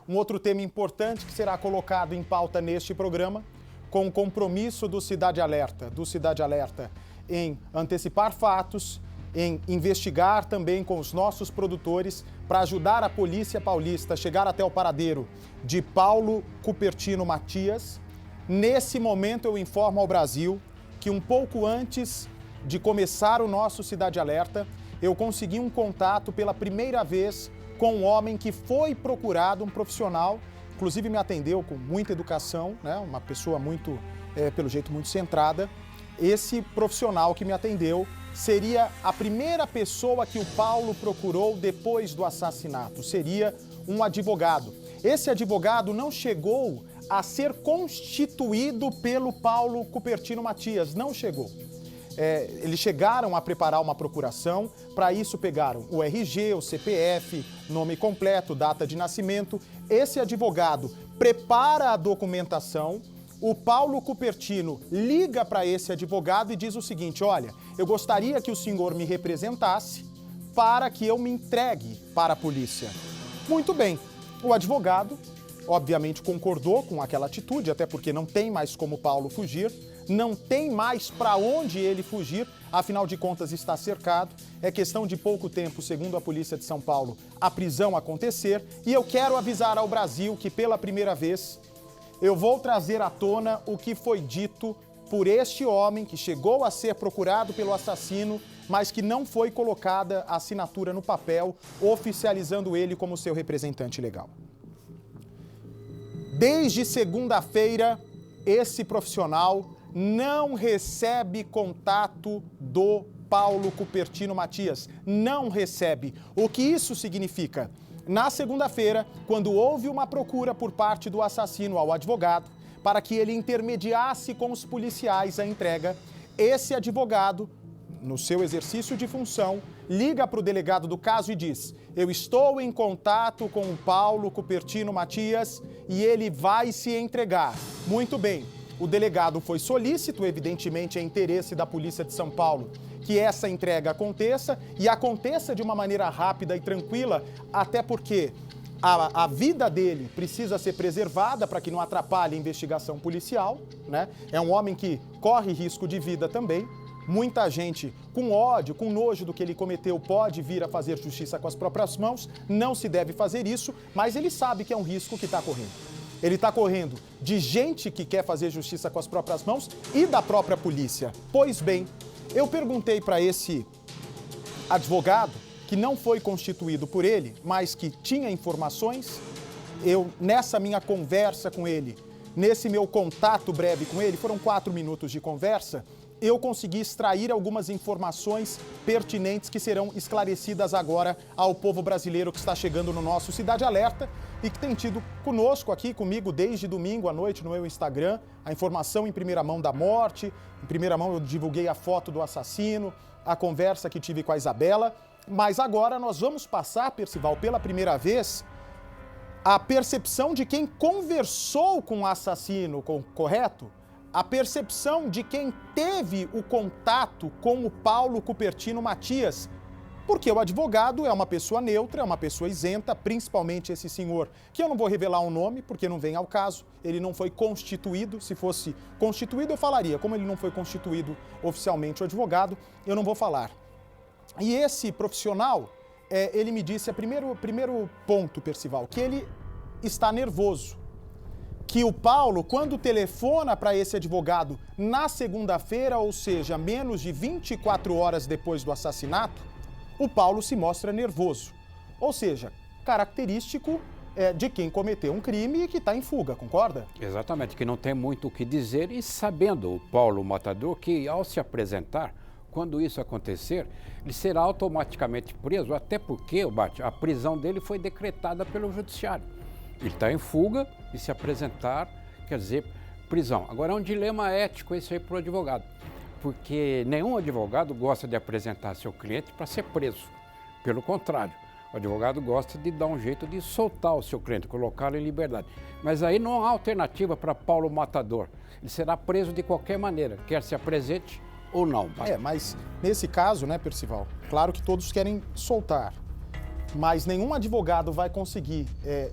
um outro tema importante que será colocado em pauta neste programa, com o compromisso do Cidade Alerta, em antecipar fatos, em investigar também com os nossos produtores para ajudar a Polícia Paulista a chegar até o paradeiro de Paulo Cupertino Matias. Nesse momento eu informo ao Brasil que um pouco antes de começar o nosso Cidade Alerta, eu consegui um contato pela primeira vez com um homem que foi procurado, um profissional, inclusive me atendeu com muita educação, né? Uma pessoa muito, pelo jeito, muito centrada. Esse profissional que me atendeu seria a primeira pessoa que o Paulo procurou depois do assassinato, seria um advogado. Esse advogado não chegou a ser constituído pelo Paulo Cupertino Matias, não chegou. Eles chegaram a preparar uma procuração, para isso pegaram o RG, o CPF, nome completo, data de nascimento. Esse advogado prepara a documentação, o Paulo Cupertino liga para esse advogado e diz o seguinte: olha, eu gostaria que o senhor me representasse para que eu me entregue para a polícia. Muito bem, o advogado obviamente concordou com aquela atitude, até porque não tem mais como Paulo fugir, não tem mais para onde ele fugir, afinal de contas está cercado, é questão de pouco tempo, segundo a Polícia de São Paulo, a prisão acontecer, e eu quero avisar ao Brasil que pela primeira vez eu vou trazer à tona o que foi dito por este homem que chegou a ser procurado pelo assassino, mas que não foi colocada a assinatura no papel, oficializando ele como seu representante legal. Desde segunda-feira, esse profissional não recebe contato do Paulo Cupertino Matias. Não recebe. O que isso significa? Na segunda-feira, quando houve uma procura por parte do assassino ao advogado, para que ele intermediasse com os policiais a entrega, esse advogado, no seu exercício de função, liga para o delegado do caso e diz: eu estou em contato com o Paulo Cupertino Matias e ele vai se entregar. Muito bem, o delegado foi solícito, evidentemente é interesse da Polícia de São Paulo que essa entrega aconteça e aconteça de uma maneira rápida e tranquila, até porque a vida dele precisa ser preservada para que não atrapalhe a investigação policial, né? É um homem que corre risco de vida também. Muita gente com ódio, com nojo do que ele cometeu pode vir a fazer justiça com as próprias mãos. Não se deve fazer isso, mas ele sabe que é um risco que está correndo. Ele está correndo de gente que quer fazer justiça com as próprias mãos e da própria polícia. Pois bem, eu perguntei para esse advogado, que não foi constituído por ele, mas que tinha informações. Nessa minha conversa com ele, nesse meu contato breve com ele, foram 4 minutos de conversa, eu consegui extrair algumas informações pertinentes que serão esclarecidas agora ao povo brasileiro que está chegando no nosso Cidade Alerta e que tem tido comigo desde domingo à noite no meu Instagram, a informação em primeira mão da morte, em primeira mão eu divulguei a foto do assassino, a conversa que tive com a Isabela, mas agora nós vamos passar, Percival, pela primeira vez, a percepção de quem conversou com o assassino, correto? A percepção de quem teve o contato com o Paulo Cupertino Matias, porque o advogado é uma pessoa neutra, é uma pessoa isenta, principalmente esse senhor, que eu não vou revelar o nome, porque não vem ao caso, ele não foi constituído. Se fosse constituído eu falaria, como ele não foi constituído oficialmente o advogado, eu não vou falar. E esse profissional, ele me disse, primeiro ponto, Percival, que ele está nervoso. Que o Paulo, quando telefona para esse advogado na segunda-feira, ou seja, menos de 24 horas depois do assassinato, o Paulo se mostra nervoso. Ou seja, característico de quem cometeu um crime e que está em fuga, concorda? Exatamente, que não tem muito o que dizer e sabendo o Paulo Matador que ao se apresentar, quando isso acontecer, ele será automaticamente preso, até porque, a prisão dele foi decretada pelo judiciário. Ele está em fuga e se apresentar, quer dizer, prisão. Agora é um dilema ético esse aí para o advogado, porque nenhum advogado gosta de apresentar seu cliente para ser preso. Pelo contrário, o advogado gosta de dar um jeito de soltar o seu cliente, colocá-lo em liberdade. Mas aí não há alternativa para Paulo Matador. Ele será preso de qualquer maneira, quer se apresente ou não. Mas nesse caso, né, Percival, claro que todos querem soltar. mas nenhum advogado vai conseguir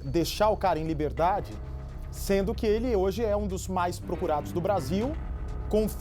deixar o cara em liberdade, sendo que ele hoje é um dos mais procurados do Brasil,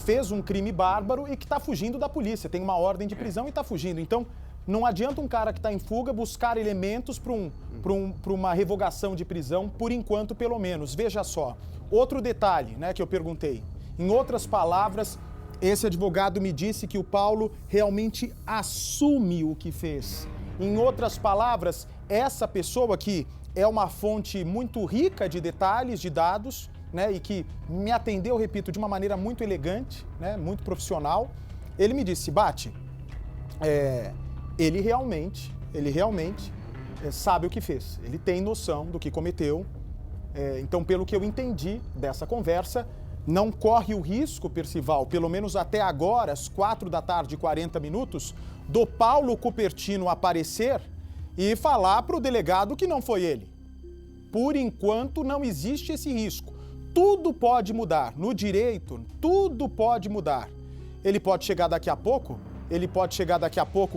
fez um crime bárbaro e que está fugindo da polícia, tem uma ordem de prisão e está fugindo. Então, não adianta um cara que está em fuga buscar elementos para uma revogação de prisão, por enquanto, pelo menos. Veja só, outro detalhe, né, que eu perguntei. Em outras palavras, esse advogado me disse que o Paulo realmente assume o que fez. Em outras palavras, essa pessoa que é uma fonte muito rica de detalhes, de dados, né, e que me atendeu, repito, de uma maneira muito elegante, né, muito profissional, ele me disse, Bate, ele realmente sabe o que fez, ele tem noção do que cometeu. Então, pelo que eu entendi dessa conversa, não corre o risco, Percival, pelo menos até agora, às 4h40, do Paulo Cupertino aparecer e falar para o delegado que não foi ele. Por enquanto, não existe esse risco. Tudo pode mudar. No direito, tudo pode mudar. Ele pode chegar daqui a pouco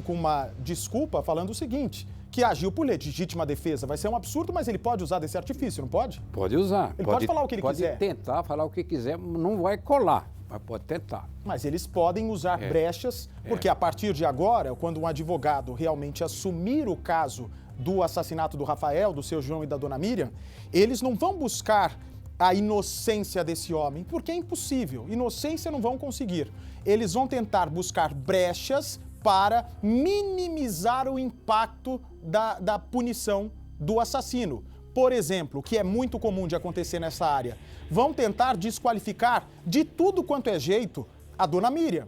com uma desculpa falando o seguinte, que agiu por legítima defesa. Vai ser um absurdo, mas ele pode usar desse artifício, não pode? Pode usar. Ele pode falar o que ele quiser. Pode tentar falar o que quiser, não vai colar, mas pode tentar. Mas eles podem usar brechas, porque a partir de agora, quando um advogado realmente assumir o caso do assassinato do Rafael, do seu João e da dona Miriam, eles não vão buscar a inocência desse homem, porque é impossível. Inocência não vão conseguir. Eles vão tentar buscar brechas para minimizar o impacto da punição do assassino. Por exemplo, o que é muito comum de acontecer nessa área, vão tentar desqualificar de tudo quanto é jeito a dona Miriam.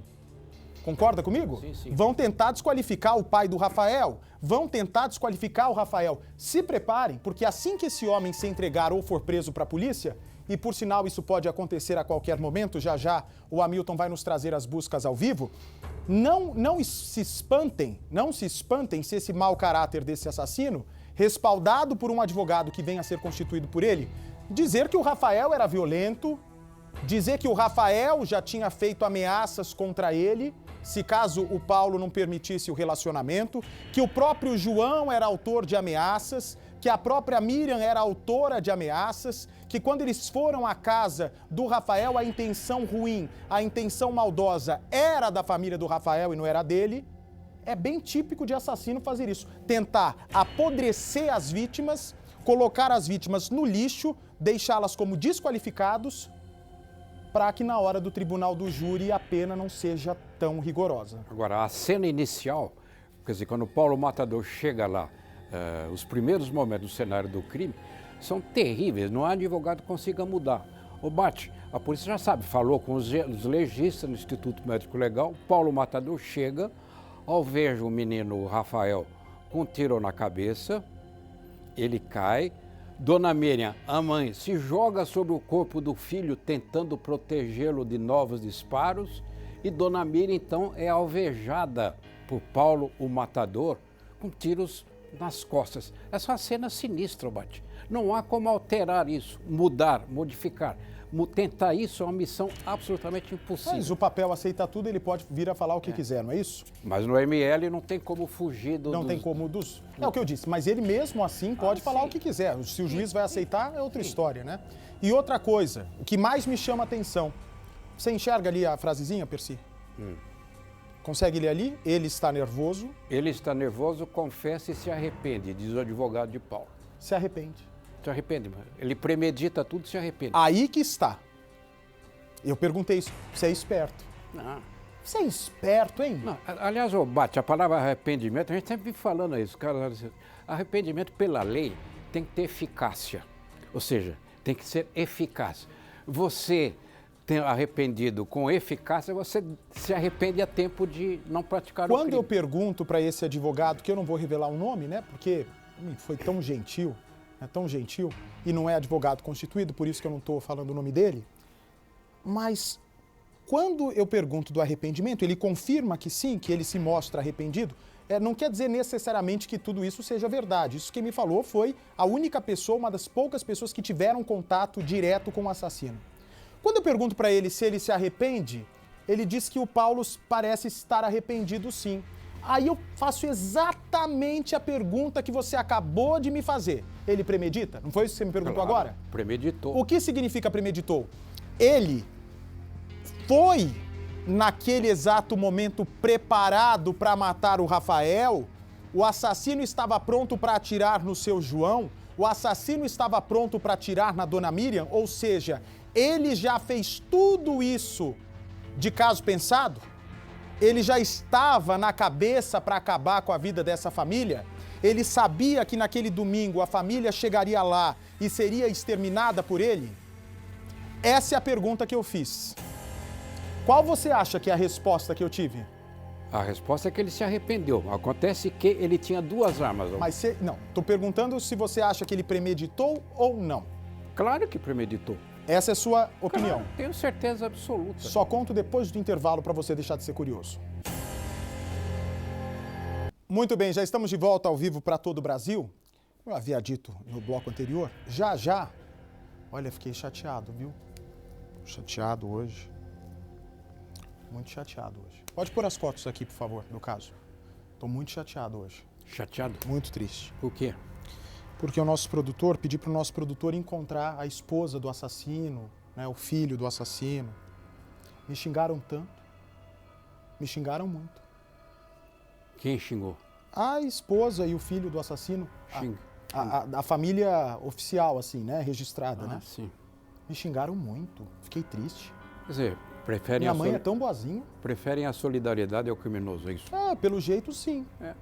Concorda comigo? Sim, sim. Vão tentar desqualificar o pai do Rafael, vão tentar desqualificar o Rafael. Se preparem, porque assim que esse homem se entregar ou for preso para a polícia, e por sinal isso pode acontecer a qualquer momento, já já o Hamilton vai nos trazer as buscas ao vivo, não se espantem se esse mau caráter desse assassino, respaldado por um advogado que venha a ser constituído por ele, dizer que o Rafael era violento, dizer que o Rafael já tinha feito ameaças contra ele, se caso o Paulo não permitisse o relacionamento, que o próprio João era autor de ameaças, que a própria Miriam era autora de ameaças, que quando eles foram à casa do Rafael, a intenção ruim, a intenção maldosa era da família do Rafael e não era dele. É bem típico de assassino fazer isso. Tentar apodrecer as vítimas, colocar as vítimas no lixo, deixá-las como desqualificados, para que na hora do tribunal do júri a pena não seja tão rigorosa. Agora, a cena inicial, quer dizer, quando o Paulo Matador chega lá, os primeiros momentos do cenário do crime são terríveis, não há advogado que consiga mudar. O Bate, a polícia já sabe, falou com os legistas no Instituto Médico Legal, Paulo Matador chega, ao ver o menino Rafael com um tiro na cabeça, ele cai, Dona Miriam, a mãe, se joga sobre o corpo do filho tentando protegê-lo de novos disparos e Dona Miriam então é alvejada por Paulo o Matador com tiros nas costas. Essa é uma cena sinistra, Bate. Não há como alterar isso, mudar, modificar. Tentar isso é uma missão absolutamente impossível. Mas o papel aceita tudo, ele pode vir a falar o que quiser, não é isso? Mas no ML não tem como fugir tem como dos... É o que eu disse, mas ele mesmo assim pode falar o que quiser. Se o juiz vai aceitar, é outra história, né? E outra coisa, o que mais me chama a atenção, você enxerga ali a frasezinha, Percy? Consegue ler ali? Ele está nervoso. Ele está nervoso, confessa e se arrepende, diz o advogado de Paulo. Se arrepende. Se arrepende, ele premedita tudo e se arrepende. Aí que está. Eu perguntei isso, você é esperto. Não. Você é esperto, hein? Não, aliás, Bate, a palavra arrependimento, a gente sempre vive falando isso, cara. Arrependimento pela lei tem que ter eficácia. Ou seja, tem que ser eficaz. Você tem arrependido com eficácia, você se arrepende a tempo de não praticar o crime. Quando eu pergunto para esse advogado, que eu não vou revelar o nome, né? Porque foi tão gentil, e não é advogado constituído, por isso que eu não estou falando o nome dele. Mas quando eu pergunto do arrependimento, ele confirma que sim, que ele se mostra arrependido. Não quer dizer necessariamente que tudo isso seja verdade. Isso que me falou foi a única pessoa, uma das poucas pessoas que tiveram contato direto com o assassino. Quando eu pergunto para ele se ele se arrepende, ele diz que o Paulo parece estar arrependido sim. Aí eu faço exatamente a pergunta que você acabou de me fazer. Ele premedita? Não foi isso que você me perguntou agora? Premeditou. O que significa premeditou? Ele foi, naquele exato momento, preparado para matar o Rafael? O assassino estava pronto para atirar no seu João? O assassino estava pronto para atirar na dona Miriam? Ou seja, ele já fez tudo isso de caso pensado? Ele já estava na cabeça para acabar com a vida dessa família? Ele sabia que naquele domingo a família chegaria lá e seria exterminada por ele? Essa é a pergunta que eu fiz. Qual você acha que é a resposta que eu tive? A resposta é que ele se arrependeu. Acontece que ele tinha 2 armas. Mas não, tô perguntando se você acha que ele premeditou ou não. Claro que premeditou. Essa é a sua opinião. Claro, tenho certeza absoluta. Só conto depois do intervalo para você deixar de ser curioso. Muito bem, já estamos de volta ao vivo para todo o Brasil. Como eu havia dito no bloco anterior, já. Olha, fiquei chateado, viu? Chateado hoje. Muito chateado hoje. Pode pôr as fotos aqui, por favor, no caso. Estou muito chateado hoje. Chateado? Muito triste. Por quê? Porque o nosso produtor, pedi para o nosso produtor encontrar a esposa do assassino, né, o filho do assassino. Me xingaram tanto. Me xingaram muito. Quem xingou? A esposa e o filho do assassino. Xinga. A família oficial, assim, né, registrada, né? Sim. Me xingaram muito. Fiquei triste. Quer dizer, preferem Minha mãe é tão boazinha. Preferem a solidariedade ao criminoso, é isso? Pelo jeito, sim. É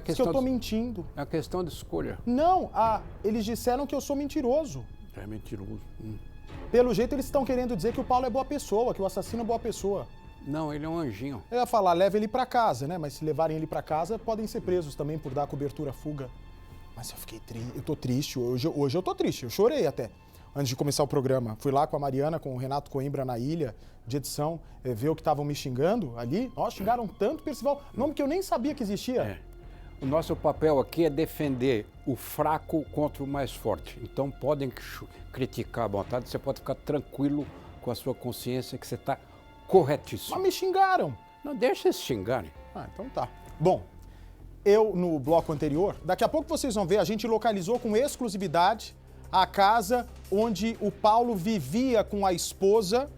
Diz que eu tô mentindo. É a questão de escolha. Não, eles disseram que eu sou mentiroso. É mentiroso. Pelo jeito, eles estão querendo dizer que o Paulo é boa pessoa, que o assassino é boa pessoa. Não, ele é um anjinho. Eu ia falar, leva ele pra casa, né? Mas se levarem ele pra casa, podem ser presos também por dar cobertura à fuga. Mas eu fiquei triste, eu tô triste. Hoje eu tô triste, eu chorei até. Antes de começar o programa. Fui lá com a Mariana, com o Renato Coimbra na ilha de edição, ver o que estavam me xingando ali. Nossa, xingaram tanto, Percival. Nome que eu nem sabia que existia. O nosso papel aqui é defender o fraco contra o mais forte. Então podem criticar à vontade, você pode ficar tranquilo com a sua consciência que você está corretíssimo. Mas me xingaram. Não deixa eles xingarem. Então tá. Bom, eu no bloco anterior, daqui a pouco vocês vão ver, a gente localizou com exclusividade a casa onde o Paulo vivia com a esposa,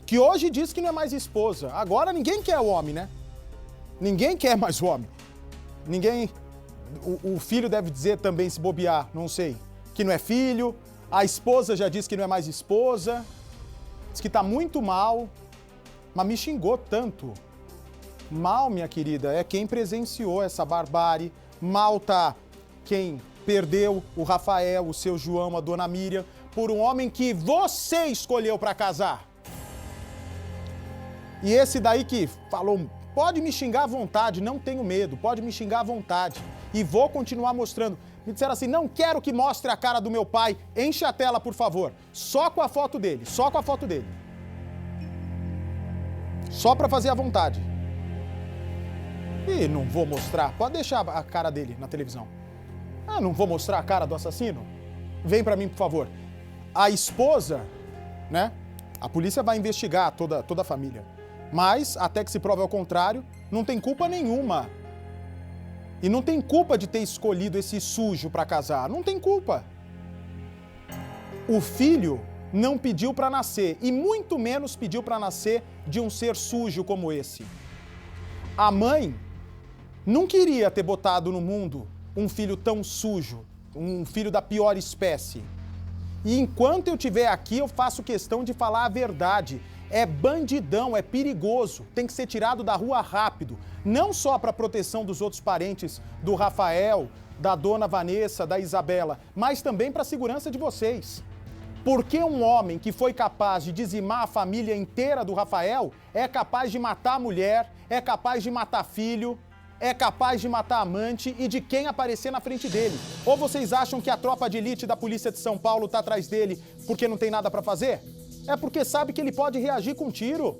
que hoje diz que não é mais esposa. Agora ninguém quer o homem, né? Ninguém quer mais o homem. Ninguém... O filho deve dizer também, se bobear, não sei, que não é filho. A esposa já disse que não é mais esposa. Diz que tá muito mal. Mas me xingou tanto. Mal, minha querida, é quem presenciou essa barbárie. Mal tá quem perdeu o Rafael, o seu João, a dona Miriam, por um homem que você escolheu para casar. E esse daí que falou, pode me xingar à vontade, não tenho medo, pode me xingar à vontade. E vou continuar mostrando. Me disseram assim, não quero que mostre a cara do meu pai, enche a tela, por favor. Só com a foto dele, só com a foto dele. Só para fazer à vontade. E não vou mostrar, pode deixar a cara dele na televisão. Não vou mostrar a cara do assassino? Vem para mim, por favor. A esposa, né? A polícia vai investigar toda a família. Mas, até que se prove ao contrário, não tem culpa nenhuma. E não tem culpa de ter escolhido esse sujo para casar. Não tem culpa. O filho não pediu para nascer, e muito menos pediu para nascer de um ser sujo como esse. A mãe não queria ter botado no mundo um filho tão sujo, um filho da pior espécie. E enquanto eu estiver aqui, eu faço questão de falar a verdade. É bandidão, é perigoso, tem que ser tirado da rua rápido. Não só para a proteção dos outros parentes, do Rafael, da dona Vanessa, da Isabela, mas também para a segurança de vocês. Porque um homem que foi capaz de dizimar a família inteira do Rafael é capaz de matar a mulher, é capaz de matar filho, é capaz de matar amante e de quem aparecer na frente dele. Ou vocês acham que a tropa de elite da Polícia de São Paulo tá atrás dele porque não tem nada para fazer? É porque sabe que ele pode reagir com tiro.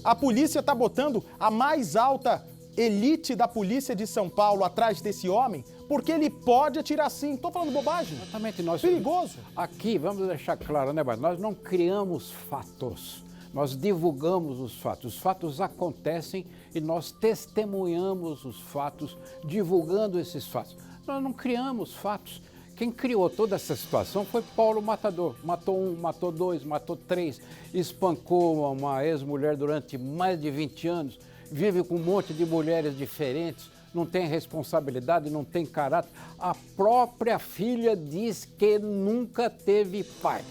A polícia tá botando a mais alta elite da Polícia de São Paulo atrás desse homem porque ele pode atirar sim. Tô falando bobagem? Exatamente. Nós, perigoso. Aqui, vamos deixar claro, né, mas nós não criamos fatos. Nós divulgamos os fatos acontecem e nós testemunhamos os fatos, divulgando esses fatos. Nós não criamos fatos. Quem criou toda essa situação foi Paulo Matador. Matou um, matou dois, matou três, espancou uma ex-mulher durante mais de 20 anos, vive com um monte de mulheres diferentes, não tem responsabilidade, não tem caráter. A própria filha diz que nunca teve pai.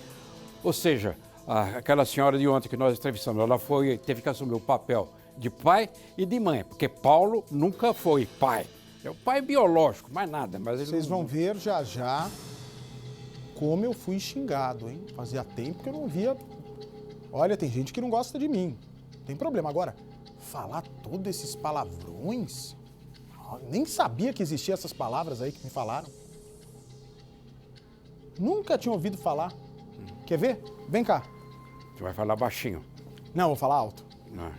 Ou seja, aquela senhora de ontem que nós entrevistamos, ela teve que assumir o papel de pai e de mãe, porque Paulo nunca foi pai. É o pai biológico, mais nada. Mas vocês vão ver já já como eu fui xingado, hein? Fazia tempo que eu não via. Olha, tem gente que não gosta de mim. Não tem problema. Agora, falar todos esses palavrões? Nem sabia que existiam essas palavras aí que me falaram. Nunca tinha ouvido falar. Quer ver? Vem cá. Você vai falar baixinho. Não, vou falar alto. Não.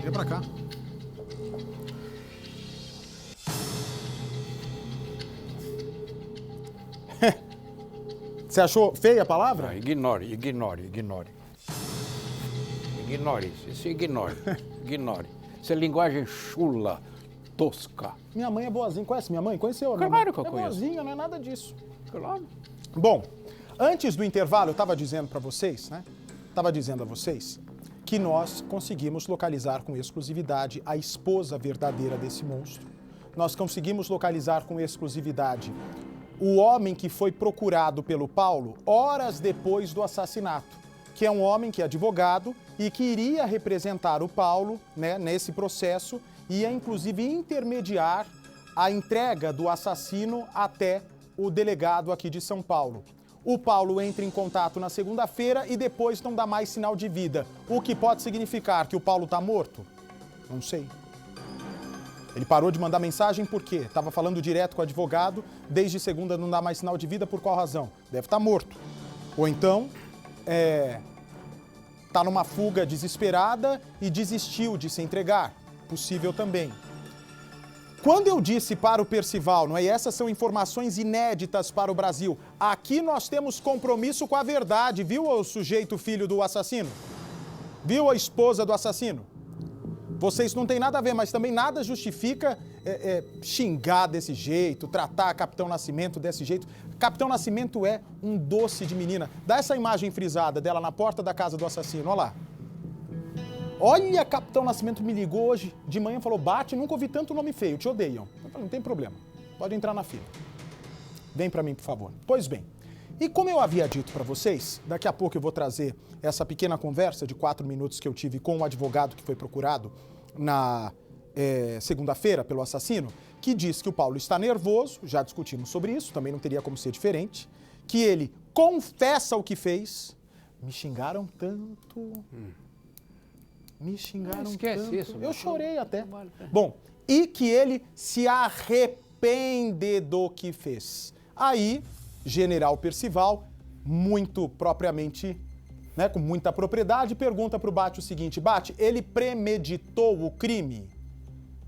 Vem pra cá. Você achou feia a palavra? Não, ignore. Ignore isso ignore. Ignore. Isso é linguagem chula, tosca. Minha mãe é boazinha. Conhece minha mãe? Conheceu? Claro que eu conheço. É boazinha, não é nada disso. Claro. Bom, antes do intervalo, eu estava dizendo para vocês, né? Estava dizendo a vocês que nós conseguimos localizar com exclusividade a esposa verdadeira desse monstro. Nós conseguimos localizar com exclusividade o homem que foi procurado pelo Paulo horas depois do assassinato, que é um homem que é advogado e que iria representar o Paulo, né, nesse processo, ia inclusive intermediar a entrega do assassino até o delegado aqui de São Paulo. O Paulo entra em contato na segunda-feira e depois não dá mais sinal de vida. O que pode significar que o Paulo está morto? Não sei. Ele parou de mandar mensagem por quê? Estava falando direto com o advogado, desde segunda não dá mais sinal de vida, por qual razão? Deve estar morto. Ou então, está numa fuga desesperada e desistiu de se entregar. Possível também. Quando eu disse para o Percival, não é? E essas são informações inéditas para o Brasil. Aqui nós temos compromisso com a verdade, viu o sujeito filho do assassino? Viu a esposa do assassino? Vocês não têm nada a ver, mas também nada justifica xingar desse jeito, tratar a Capitão Nascimento desse jeito. Capitão Nascimento é um doce de menina. Dá essa imagem frisada dela na porta da casa do assassino, olha lá. Olha, Capitão Nascimento me ligou hoje de manhã e falou, Bate, nunca ouvi tanto nome feio, te odeiam. Eu falei, não tem problema, pode entrar na fila. Vem para mim, por favor. Pois bem, e como eu havia dito para vocês, daqui a pouco eu vou trazer essa pequena conversa de 4 minutos que eu tive com o advogado que foi procurado na segunda-feira pelo assassino, que diz que o Paulo está nervoso, já discutimos sobre isso, também não teria como ser diferente, que ele confessa o que fez. Me xingaram tanto... Me xingaram tanto. Isso. Eu chorei até. Bom, e que ele se arrepende do que fez. Aí, General Percival, muito propriamente, né, com muita propriedade, pergunta para o Bate o seguinte, Bate, ele premeditou o crime?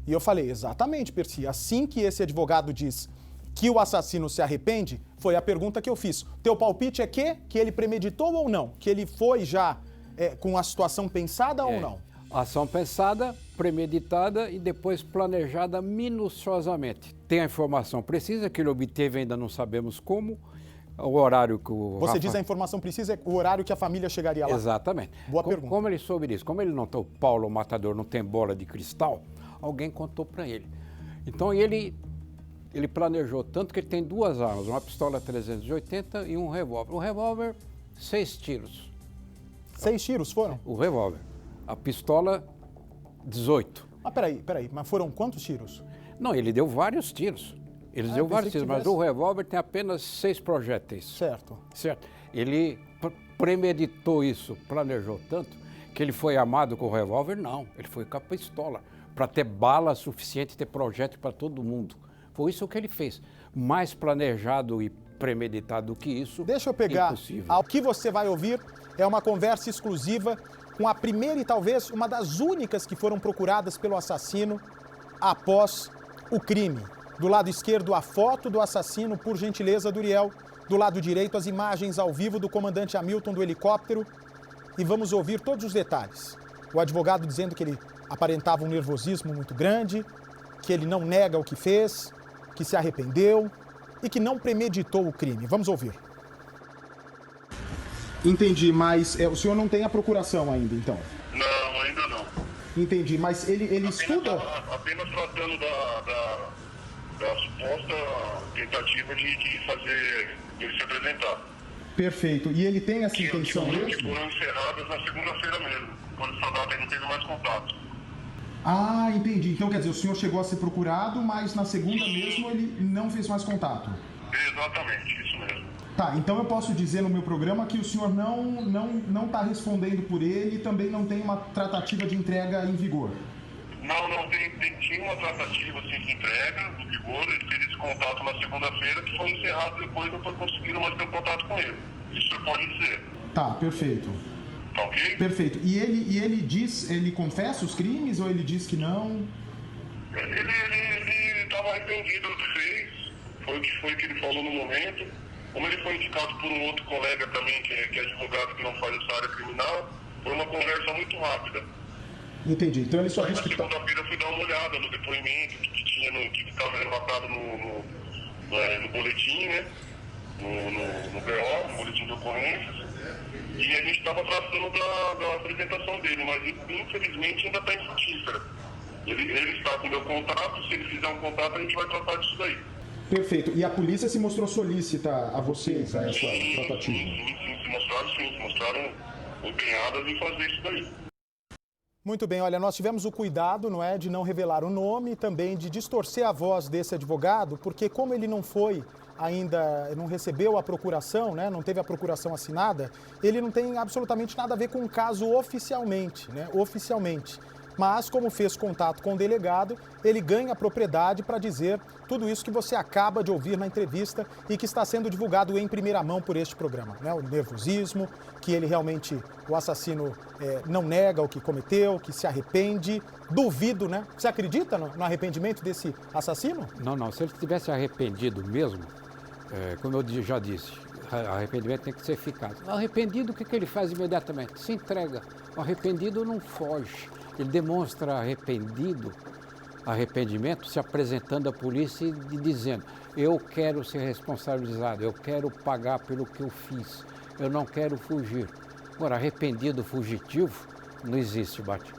E eu falei, exatamente, Perci, assim que esse advogado diz que o assassino se arrepende, foi a pergunta que eu fiz. Teu palpite é que ele premeditou ou não? Que ele foi já... com a situação pensada ou não? Ação pensada, premeditada e depois planejada minuciosamente. Tem a informação precisa que ele obteve, ainda não sabemos como, o horário que o Você diz a informação precisa, é o horário que a família chegaria lá? Exatamente. Boa pergunta. Como ele soube disso? Como ele não tem, o Paulo Matador não tem bola de cristal, alguém contou para ele. Então ele planejou tanto que ele tem 2 armas, uma pistola 380 e um revólver. O revólver, 6 tiros. 6 tiros foram? O revólver. A pistola, 18. Mas peraí, mas foram quantos tiros? Não, ele deu vários tiros. Ele deu vários tiros, mas o revólver tem apenas 6 projéteis. Certo. Certo. Ele premeditou isso, planejou tanto, que ele foi armado com o revólver? Não, ele foi com a pistola, para ter bala suficiente, ter projétil para todo mundo. Foi isso que ele fez. Mais planejado e premeditado do que isso, deixa eu pegar. Impossível. Ao que você vai ouvir é uma conversa exclusiva com a primeira e talvez uma das únicas que foram procuradas pelo assassino após o crime. Do lado esquerdo, a foto do assassino, por gentileza, Duriel. Do lado direito, as imagens ao vivo do comandante Hamilton do helicóptero. e vamos ouvir todos os detalhes. O advogado dizendo que ele aparentava um nervosismo muito grande, que ele não nega o que fez, que se arrependeu e que não premeditou o crime. Vamos ouvir. Entendi, mas o senhor não tem a procuração ainda, então? Não, ainda não. Entendi, mas ele estuda? Apenas tratando da suposta tentativa de fazer ele se apresentar. Perfeito. E ele tem essa intenção mesmo? Que foram encerradas na segunda-feira mesmo. Quando essa data ele não teve mais contato. Ah, entendi. Então, quer dizer, o senhor chegou a ser procurado, mas na segunda mesmo ele não fez mais contato. Exatamente, isso mesmo. Tá, então eu posso dizer no meu programa que o senhor não está respondendo por ele e também não tem uma tratativa de entrega em vigor. Não, tinha uma tratativa assim, de entrega do vigor, ele teve esse contato na segunda-feira, que foi encerrado depois, não foi conseguido mais ter contato com ele. Isso pode dizer. Tá, perfeito. Tá ok? Perfeito. E ele confessa os crimes ou ele diz que não? Ele estava arrependido do que fez, foi o que ele falou no momento. Como ele foi indicado por um outro colega também, que é advogado que não faz essa área criminal, foi uma conversa muito rápida. Entendi. Então ele só Na disse que... segunda-feira eu fui dar uma olhada no depoimento que estava relatado no boletim, né? No BO, no boletim de ocorrências. E a gente estava tratando da apresentação dele, mas infelizmente ainda está em frutífera. Ele está com o meu contato, se ele fizer um contato a gente vai tratar disso daí. Perfeito. E a polícia se mostrou solícita a vocês, a essa tratativa? Sim, se mostraram empenhadas em fazer isso daí. Muito bem, olha, nós tivemos o cuidado, não é, de não revelar o nome e também de distorcer a voz desse advogado, porque como ele não foi ainda, não recebeu a procuração, né, não teve a procuração assinada, ele não tem absolutamente nada a ver com o caso oficialmente, né, oficialmente. Mas, como fez contato com o delegado, ele ganha propriedade para dizer tudo isso que você acaba de ouvir na entrevista e que está sendo divulgado em primeira mão por este programa, né? O nervosismo, que ele realmente, o assassino não nega o que cometeu, que se arrepende. Duvido, né? Você acredita no arrependimento desse assassino? Não. Se ele tivesse arrependido mesmo, como eu já disse, arrependimento tem que ser eficaz. O arrependido, o que ele faz imediatamente? Se entrega. O arrependido não foge. Ele demonstra arrependimento se apresentando à polícia e dizendo: eu quero ser responsabilizado, eu quero pagar pelo que eu fiz, eu não quero fugir. Agora, arrependido fugitivo não existe, Bate.